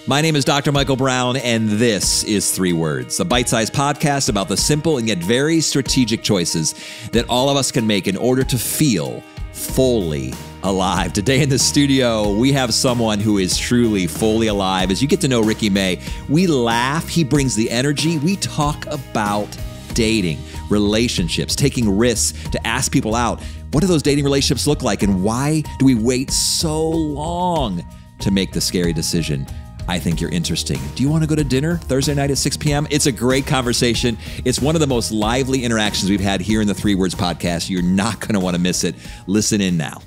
My name is Dr. Michael Brown, and this is 3 Words, a bite-sized podcast about the simple and yet very strategic choices that all of us can make in order to feel fully alive. Today in the studio, we have someone who is truly fully alive. As you get to know Ricky May, we laugh, he brings the energy, we talk about dating, relationships, taking risks to ask people out. What do those dating relationships look like, and why do we wait so long to make the scary decision? I think you're interesting. Do you want to go to dinner Thursday night at 6 p.m.? It's a great conversation. It's one of the most lively interactions we've had here in the 3 Words podcast. You're not going to want to miss it. Listen in now.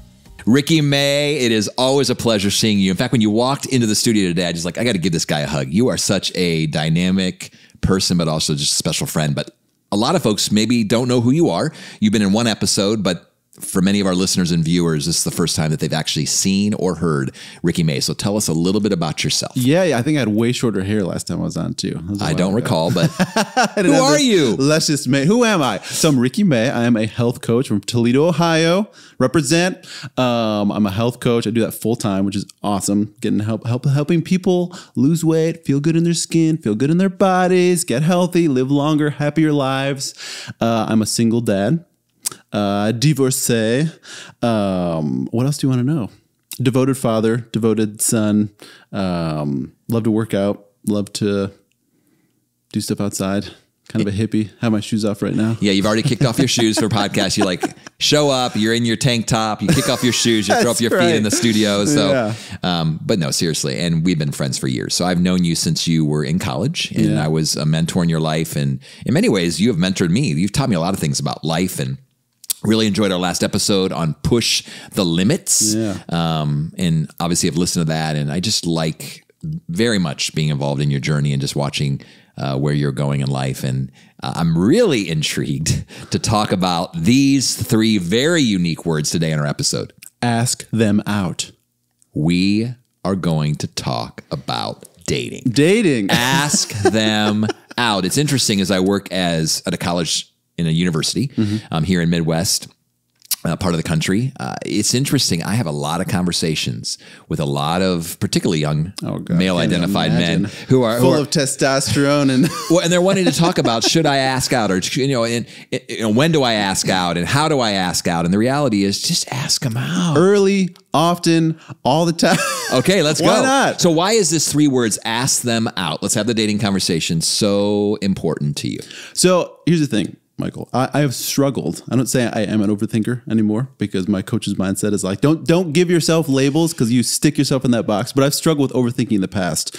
Ricky May, it is always a pleasure seeing you. In fact, when you walked into the studio today, I just I got to give this guy a hug. You are such a dynamic person, but also just a special friend. But a lot of folks maybe don't know who you are. You've been in one episode, but for many of our listeners and viewers, this is the first time that they've actually seen or heard Ricky May. So tell us a little bit about yourself. Yeah, I think I had way shorter hair last time I was on too. I don't recall, but who are you? Luscious May. Who am I? So I'm Ricky May. I am a health coach from Toledo, Ohio. Represent. I'm a health coach. I do that full time, which is awesome. Helping people lose weight, feel good in their skin, feel good in their bodies, get healthy, live longer, happier lives. I'm a single dad. Divorcee. What else do you want to know? Devoted father, devoted son. Love to work out. Love to do stuff outside. Kind of a hippie. Have my shoes off right now. Yeah, you've already kicked off your shoes for podcast. You show up, you're in your tank top, you kick off your shoes, you throw up your feet in the studio. So, yeah. But no, seriously. And we've been friends for years. So I've known you since you were in college, and I was a mentor in your life. And in many ways, you have mentored me. You've taught me a lot of things about life, and really enjoyed our last episode on Push the Limits. Yeah. And obviously I've listened to that, and I just like very much being involved in your journey and just watching where you're going in life. And I'm really intrigued to talk about these 3 very unique words today in our episode. Ask them out. We are going to talk about dating. Dating. Ask them out. It's interesting, as I work at a college in a university here in Midwest, part of the country. It's interesting. I have a lot of conversations with a lot of particularly young male-identified men who are full of testosterone and they're wanting to talk about, should I ask out, or when do I ask out, and how do I ask out? And the reality is, just ask them out early, often, all the time. Okay, let's go. Why not? So why is this 3 words, ask them out? Let's have the dating conversation, so important to you? So here's the thing, Michael. I have struggled. I don't say I am an overthinker anymore, because my coach's mindset is don't give yourself labels, because you stick yourself in that box. But I've struggled with overthinking in the past.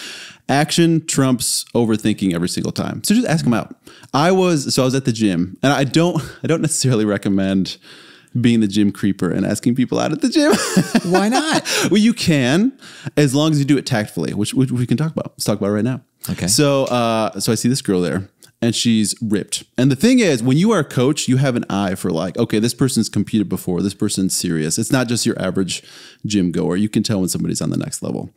Action trumps overthinking every single time. So just ask them out. I was at the gym, and I don't necessarily recommend being the gym creeper and asking people out at the gym. Why not? Well, you can, as long as you do it tactfully, which we can talk about. Let's talk about it right now. Okay. So I see this girl there, and she's ripped. And the thing is, when you are a coach, you have an eye for okay, this person's competed before. This person's serious. It's not just your average gym goer. You can tell when somebody's on the next level.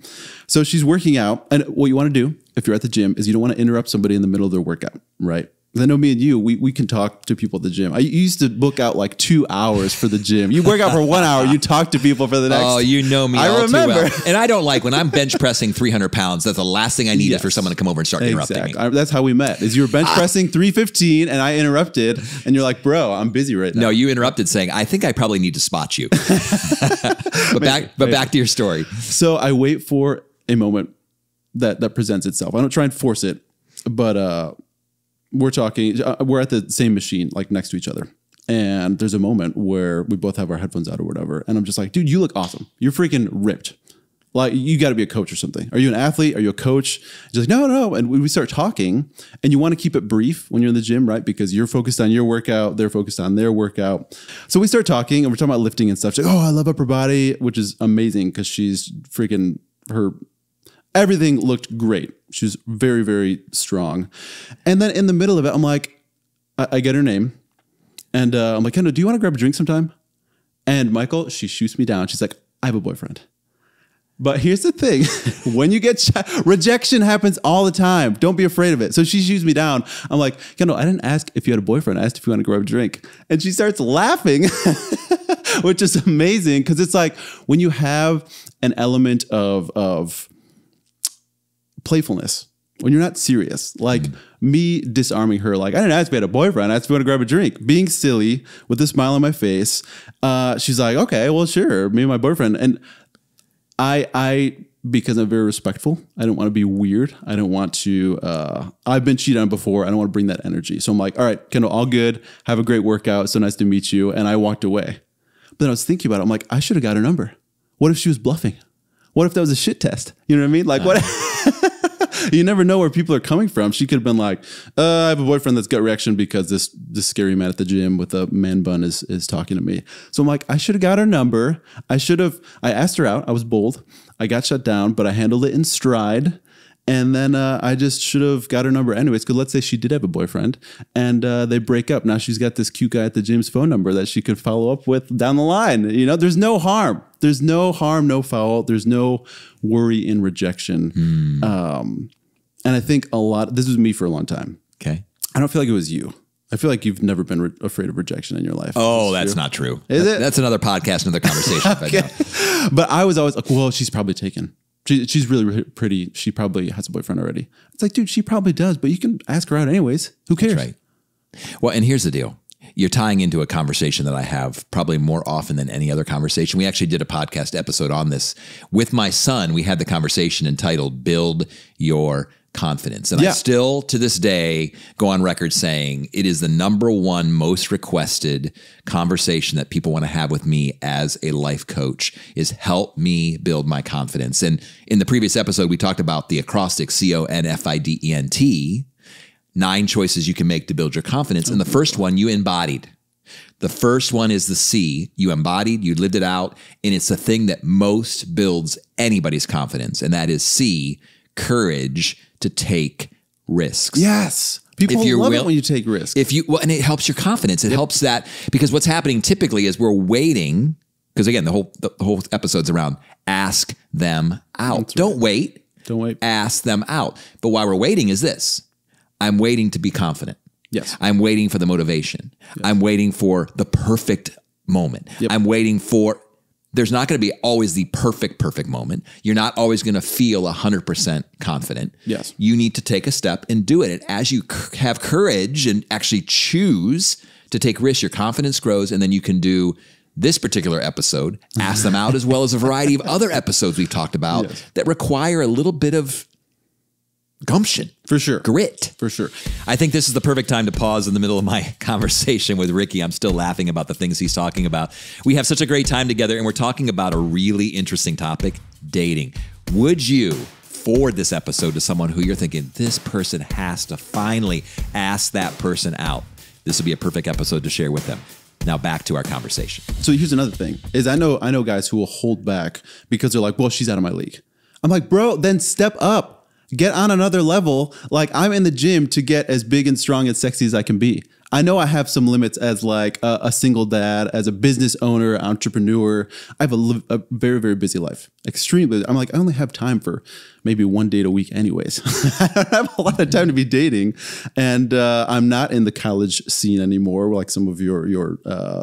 So she's working out. And what you want to do if you're at the gym is you don't want to interrupt somebody in the middle of their workout, right? I know me and you, we can talk to people at the gym. I used to book out 2 hours for the gym. You work out for 1 hour, you talk to people for the next. Oh, you know me all remember. Too well. And I don't like when I'm bench pressing 300 pounds. That's the last thing I need is for someone to come over and start interrupting me. That's how we met. Is you were bench pressing 315 and I interrupted, and you're like, bro, I'm busy right now. No, you interrupted saying, I think I probably need to spot you. But back to your story. So I wait for a moment that presents itself. I don't try and force it, but we're talking, we're at the same machine, next to each other. And there's a moment where we both have our headphones out or whatever. And I'm just like, dude, you look awesome. You're freaking ripped. You got to be a coach or something. Are you an athlete? Are you a coach? She's like, no. And we start talking, and you want to keep it brief when you're in the gym, right? Because you're focused on your workout. They're focused on their workout. So we start talking, and we're talking about lifting and stuff. She's like, oh, I love upper body, which is amazing, because she's freaking everything looked great. She was very, very strong. And then in the middle of it, I'm like, I get her name. And I'm like, Kendall, do you want to grab a drink sometime? And Michael, she shoots me down. She's like, I have a boyfriend. But here's the thing. When you get rejection happens all the time. Don't be afraid of it. So she shoots me down. I'm like, Kendall, I didn't ask if you had a boyfriend. I asked if you want to grab a drink. And she starts laughing, which is amazing, because it's like when you have an element of playfulness, when you're not serious, like me disarming her, like, I didn't ask if you had a boyfriend. I asked if you want to grab a drink, being silly with a smile on my face. She's like, okay, well, sure. Me and my boyfriend. And I, because I'm very respectful, I don't want to be weird. I don't want to, I've been cheated on before. I don't want to bring that energy. So I'm like, all right, Kendall, all good. Have a great workout. So nice to meet you. And I walked away. But then I was thinking about it. I'm like, I should have got her number. What if she was bluffing? What if that was a shit test? You know what I mean? Like what? You never know where people are coming from. She could have been like, I have a boyfriend that's gut reaction because this scary man at the gym with a man bun is talking to me. So I'm like, I should have got her number. I asked her out. I was bold. I got shut down, but I handled it in stride. And then I just should have got her number anyways, because let's say she did have a boyfriend and they break up. Now she's got this cute guy at the gym's phone number that she could follow up with down the line. You know, there's no harm. There's no harm, no foul. There's no worry in rejection. And I think this was me for a long time. Okay. I don't feel like it was you. I feel like you've never been afraid of rejection in your life. Oh, that's not true. Is it? That's another podcast, another conversation. Okay. But I was always like, well, she's probably taken. She's really, really pretty. She probably has a boyfriend already. It's like, dude, she probably does, but you can ask her out anyways. Who cares? That's right. Well, and here's the deal. You're tying into a conversation that I have probably more often than any other conversation. We actually did a podcast episode on this with my son. We had the conversation entitled Build Your Confidence. And I still, to this day, go on record saying it is the number one most requested conversation that people want to have with me as a life coach is help me build my confidence. And in the previous episode, we talked about the acrostic CONFIDENT, 9 choices you can make to build your confidence. And the first one you embodied. The first one is the C. You embodied, you lived it out, and it's the thing that most builds anybody's confidence. And that is C, courage to take risks. Yes. People love it when you take risks. And it helps your confidence. It helps that, because what's happening typically is we're waiting, because again, the whole episode's around ask them out. Don't wait. Ask them out. But why we're waiting is this. I'm waiting to be confident. Yes. I'm waiting for the motivation. Yes. I'm waiting for the perfect moment. Yep. I'm waiting for, there's not going to be always the perfect moment. You're not always going to feel 100% confident. Yes. You need to take a step and do it. And as you have courage and actually choose to take risks, your confidence grows, and then you can do this particular episode, ask them out, as well as a variety of other episodes we've talked about that require a little bit of gumption. For sure. Grit. For sure. I think this is the perfect time to pause in the middle of my conversation with Ricky. I'm still laughing about the things he's talking about. We have such a great time together, and we're talking about a really interesting topic, dating. Would you forward this episode to someone who you're thinking, this person has to finally ask that person out? This would be a perfect episode to share with them. Now back to our conversation. So here's another thing is I know guys who will hold back because they're like, well, she's out of my league. I'm like, bro, then step up. Get on another level. Like, I'm in the gym to get as big and strong and sexy as I can be. I know I have some limits as like a single dad, as a business owner, entrepreneur. I have a very, very busy life. Extremely. I'm like, I only have time for maybe 1 date a week anyways. I don't have a lot of time to be dating. And I'm not in the college scene anymore, like some of your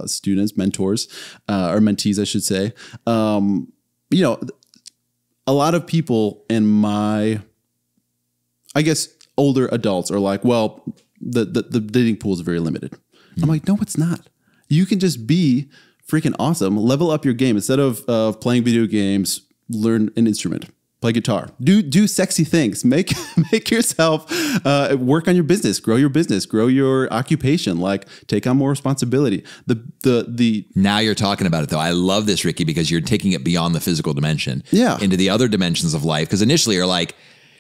students, mentors, or mentees, I should say. You know, a lot of people in my, I guess, older adults are like, well, the dating pool is very limited. I'm like, no, it's not. You can just be freaking awesome. Level up your game. Instead of playing video games, learn an instrument, play guitar, do sexy things, make yourself work on your business, grow your occupation, like take on more responsibility. Now you're talking about it though. I love this, Ricky, because you're taking it beyond the physical dimension into the other dimensions of life. Because initially you're like,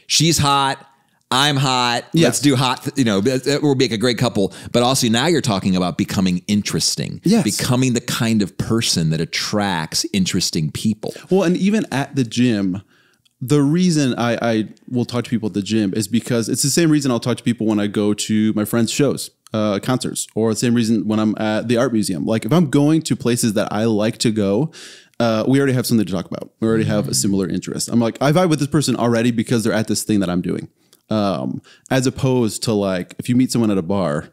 she's hot, I'm hot. Let's do hot. We'll make a great couple. But also now you're talking about becoming interesting. Yes. Becoming the kind of person that attracts interesting people. Well, and even at the gym, the reason I will talk to people at the gym is because it's the same reason I'll talk to people when I go to my friends' shows, concerts, or the same reason when I'm at the art museum. Like if I'm going to places that I like to go, we already have something to talk about. We already have a similar interest. I'm like, I vibe with this person already because they're at this thing that I'm doing. As opposed to like, if you meet someone at a bar,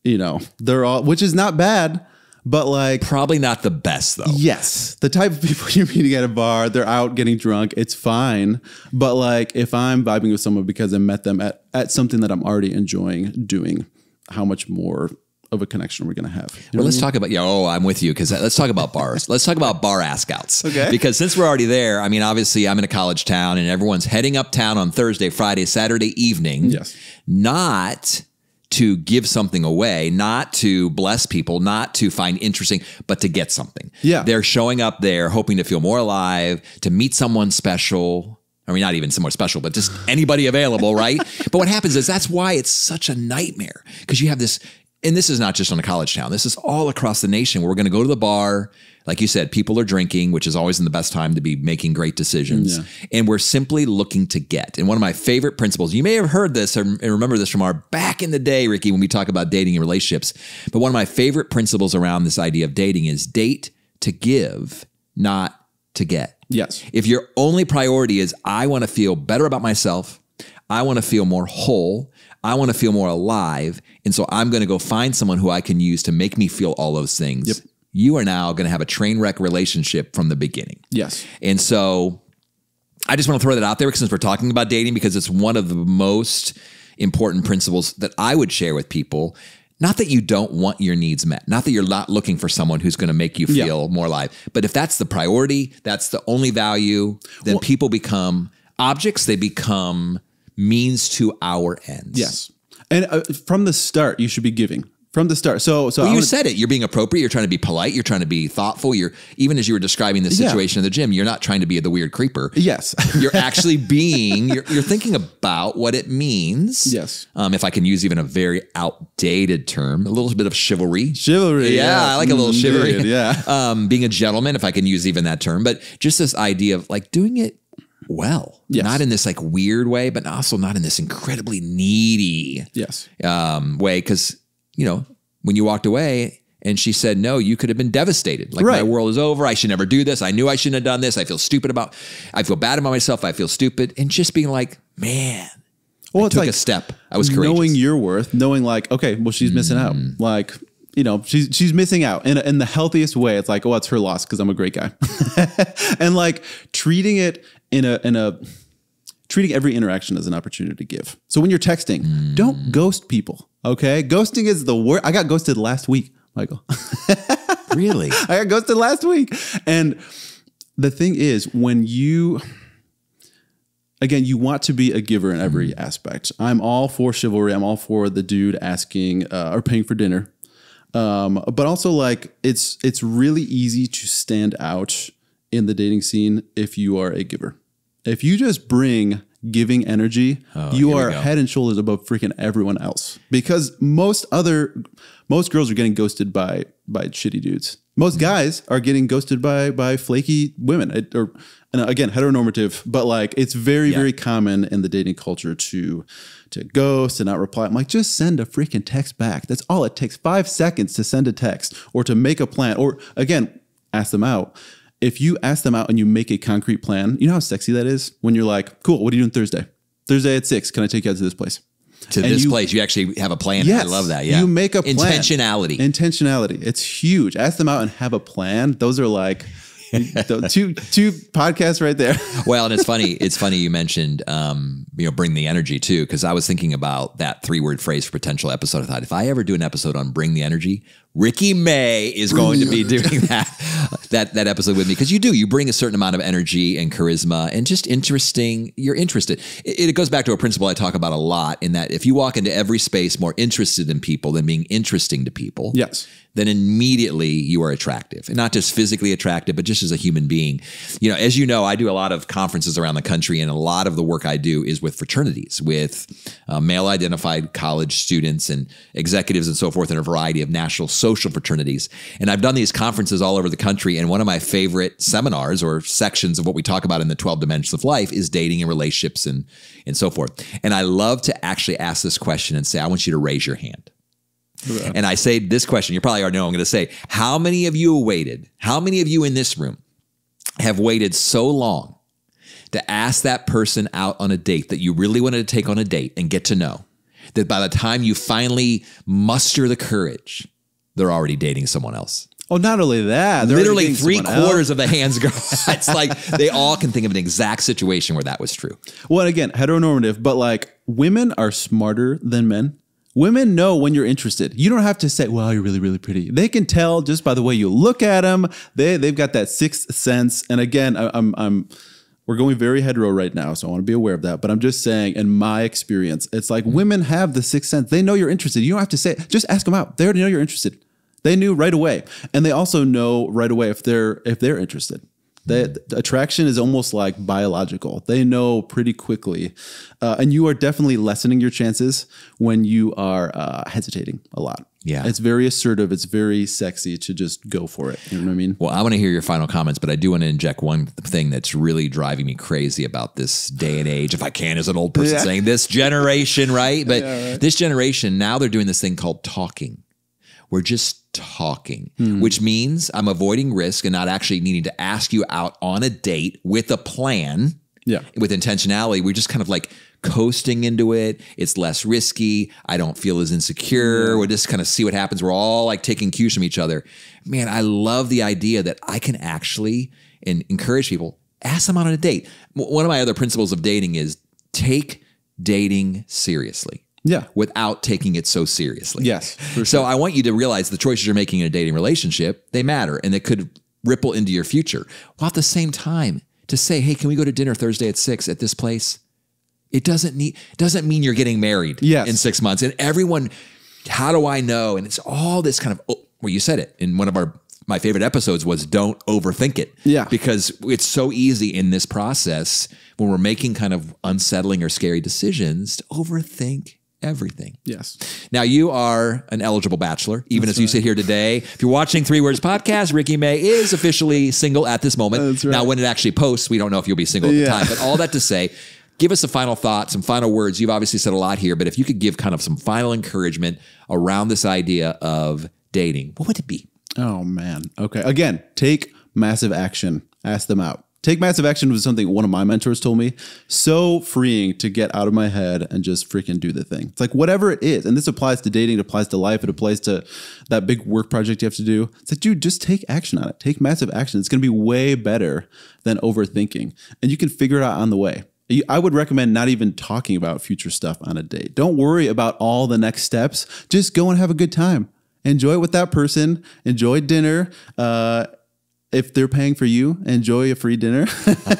they're all, which is not bad, But like, Probably not the best though. yes, the type of people you're meeting at a bar, they're out getting drunk, it's fine. But like, if I'm vibing with someone because I met them at something that I'm already enjoying doing, how much more of a connection we're going to have? Well, let's talk about, I'm with you, because let's talk about bars. Let's talk about bar ask outs. Okay. Because since we're already there, I mean, obviously I'm in a college town and everyone's heading uptown on Thursday, Friday, Saturday evening. Yes. Not to give something away, not to bless people, not to find interesting, but to get something. Yeah. They're showing up there hoping to feel more alive, to meet someone special. I mean, not even someone special, but just anybody available, right? But what happens is that's why it's such a nightmare, because you have this, and this is not just on a college town. This is all across the nation where we're going to go to the bar. Like you said, people are drinking, which is always in the best time to be making great decisions. Yeah. And we're simply looking to get. And one of my favorite principles, you may have heard this and remember this from our back in the day, Ricky, when we talk about dating and relationships. But one of my favorite principles around this idea of dating is date to give, not to get. Yes. If your only priority is, I want to feel better about myself, I want to feel more whole, I want to feel more alive, and so I'm going to go find someone who I can use to make me feel all those things. Yep. You are now going to have a train wreck relationship from the beginning. Yes. And so I just want to throw that out there since we're talking about dating, because it's one of the most important principles that I would share with people. Not that you don't want your needs met, not that you're not looking for someone who's going to make you feel more alive, but if that's the priority, that's the only value, then people become objects, they become means to our ends. Yes. And from the start, you should be giving. From the start. So you said it. You're being appropriate. You're trying to be polite. You're trying to be thoughtful. You're, even as you were describing the situation in the gym, you're not trying to be the weird creeper. Yes. You're actually being, you're thinking about what it means. Yes. If I can use even a very outdated term, a little bit of chivalry. Chivalry. Yeah, Yes. I like a little chivalry. Yeah. Being a gentleman, if I can use even that term, but just this idea of like doing it well, not in this like weird way, but also not in this incredibly needy way. Because, you know, when you walked away and she said no, you could have been devastated. Like, my world is over. I should never do this. I knew I shouldn't have done this. I feel bad about myself. I feel stupid. And just being like, man, I took like a step. I was courageous. Knowing your worth, knowing like, okay, well, she's missing out. Like, you know, she's missing out in the healthiest way. It's like, oh, it's her loss because I'm a great guy. And like treating it treating every interaction as an opportunity to give. So when you're texting, don't ghost people. Okay. Ghosting is the worst. I got ghosted last week, Michael. Really? I got ghosted last week. And the thing is, when you want to be a giver in every aspect. I'm all for chivalry. I'm all for the dude asking or paying for dinner. But also like it's really easy to stand out in the dating scene if you are a giver. If you just bring giving energy, you are head and shoulders above freaking everyone else. Because most girls are getting ghosted by shitty dudes. Most guys are getting ghosted by flaky women. And again, heteronormative, but like it's very, very common in the dating culture to ghost and not reply. I'm like, just send a freaking text back. That's all it takes. 5 seconds to send a text or to make a plan, or again, ask them out. If you ask them out and you make a concrete plan, you know how sexy that is when you're like, cool, what are you doing Thursday? Thursday at 6. Can I take you out to this place? Place. You actually have a plan. Yes, I love that. Yeah. You make a plan. Intentionality. It's huge. Ask them out and have a plan. Those are like two podcasts right there. Well, and it's funny you mentioned, bring the energy too, because I was thinking about that 3-word phrase for potential episode. I thought if I ever do an episode on bring the energy, Ricky May is going to be doing that episode with me, because you bring a certain amount of energy and charisma and just interesting. You're interested. It goes back to a principle I talk about a lot, in that if you walk into every space more interested in people than being interesting to people, then immediately you are attractive, and not just physically attractive, but just as a human being. You know, as you know, I do a lot of conferences around the country, and a lot of the work I do is with fraternities, with male-identified college students and executives and so forth, in a variety of national social fraternities. And I've done these conferences all over the country, and one of my favorite seminars or sections of what we talk about in the 12 Dimensions of Life is dating and relationships and so forth. And I love to actually ask this question and say, I want you to raise your hand. Yeah. And I say this question, you probably already know I'm going to say, how many of you in this room have waited so long to ask that person out on a date that you really wanted to take on a date and get to know, that by the time you finally muster the courage, they're already dating someone else? Oh, not only that, they're Literally already dating 3/4 of the hands go. It's like they all can think of an exact situation where that was true. Well, and again, heteronormative, but like women are smarter than men. Women know when you're interested. You don't have to say, "Wow, you're really, really pretty." They can tell just by the way you look at them. They've got that sixth sense. And again, we're going very hetero right now, so I want to be aware of that. But I'm just saying, in my experience, it's like women have the sixth sense. They know you're interested. You don't have to say it. Just ask them out. They already know you're interested. They knew right away, and they also know right away if they're interested. The attraction is almost like biological. They know pretty quickly, and you are definitely lessening your chances when you are hesitating a lot. Yeah, it's very assertive. It's very sexy to just go for it. You know what I mean? Well, I want to hear your final comments, but I do want to inject one thing that's really driving me crazy about this day and age, if I can, as an old person saying this generation, right? But this generation, now they're doing this thing called talking. We're just talking, which means I'm avoiding risk and not actually needing to ask you out on a date with a plan, with intentionality. We're just kind of like coasting into it. It's less risky. I don't feel as insecure. We'll just kind of see what happens. We're all like taking cues from each other. Man, I love the idea that I can actually encourage people, ask them out on a date. One of my other principles of dating is take dating seriously. Yeah. Without taking it so seriously. Yes. For sure. So I want you to realize the choices you're making in a dating relationship, they matter, and they could ripple into your future. While at the same time, to say, hey, can we go to dinner Thursday at 6 at this place? It doesn't mean you're getting married in 6 months. And everyone, how do I know? And it's all this kind of, well, you said it in one of my favorite episodes was don't overthink it. Yeah. Because it's so easy in this process when we're making kind of unsettling or scary decisions to overthink everything. Yes. Now you are an eligible bachelor, even as you sit here today. If you're watching 3 Words Podcast, Ricky May is officially single at this moment. That's right. Now, when it actually posts, we don't know if you'll be single at the time. But all that to say, give us a final thought, some final words. You've obviously said a lot here, but if you could give kind of some final encouragement around this idea of dating, what would it be? Oh, man. Okay. Again, take massive action. Ask them out. Take massive action was something one of my mentors told me. So freeing to get out of my head and just freaking do the thing. It's like whatever it is. And this applies to dating. It applies to life. It applies to that big work project you have to do. It's like, dude, just take action on it. Take massive action. It's going to be way better than overthinking. And you can figure it out on the way. I would recommend not even talking about future stuff on a date. Don't worry about all the next steps. Just go and have a good time. Enjoy it with that person. Enjoy dinner. If they're paying for you, enjoy a free dinner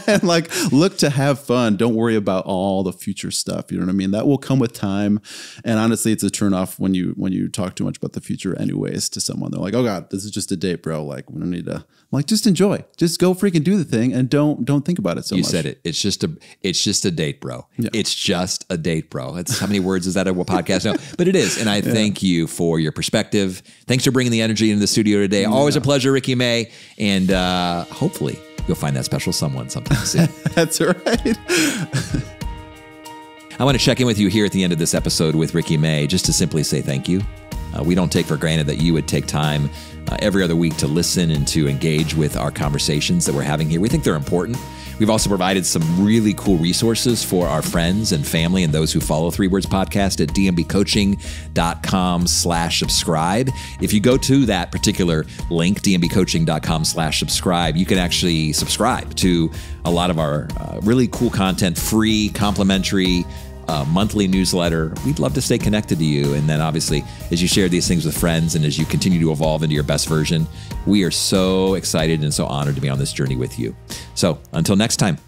and like look to have fun. Don't worry about all the future stuff. You know what I mean? That will come with time. And honestly, it's a turnoff when you talk too much about the future anyways to someone. They're like, oh God, this is just a date, bro. Like we don't need to. I'm like, just enjoy. Just go freaking do the thing and don't think about it so much. You said it. It's just a date, bro. Yeah. It's just a date, bro. It's how many words is that a podcast? No, but it is. And I thank you for your perspective. Thanks for bringing the energy into the studio today. Always a pleasure, Ricky May. And hopefully you'll find that special someone sometime soon. That's right. I want to check in with you here at the end of this episode with Ricky May, just to simply say thank you. We don't take for granted that you would take time every other week to listen and to engage with our conversations that we're having here. We think they're important. We've also provided some really cool resources for our friends and family and those who follow 3 Words Podcast at dmbcoaching.com/subscribe. If you go to that particular link, dmbcoaching.com/subscribe, you can actually subscribe to a lot of our really cool content, free, complimentary, monthly newsletter. We'd love to stay connected to you. And then obviously, as you share these things with friends and as you continue to evolve into your best version, we are so excited and so honored to be on this journey with you. So until next time.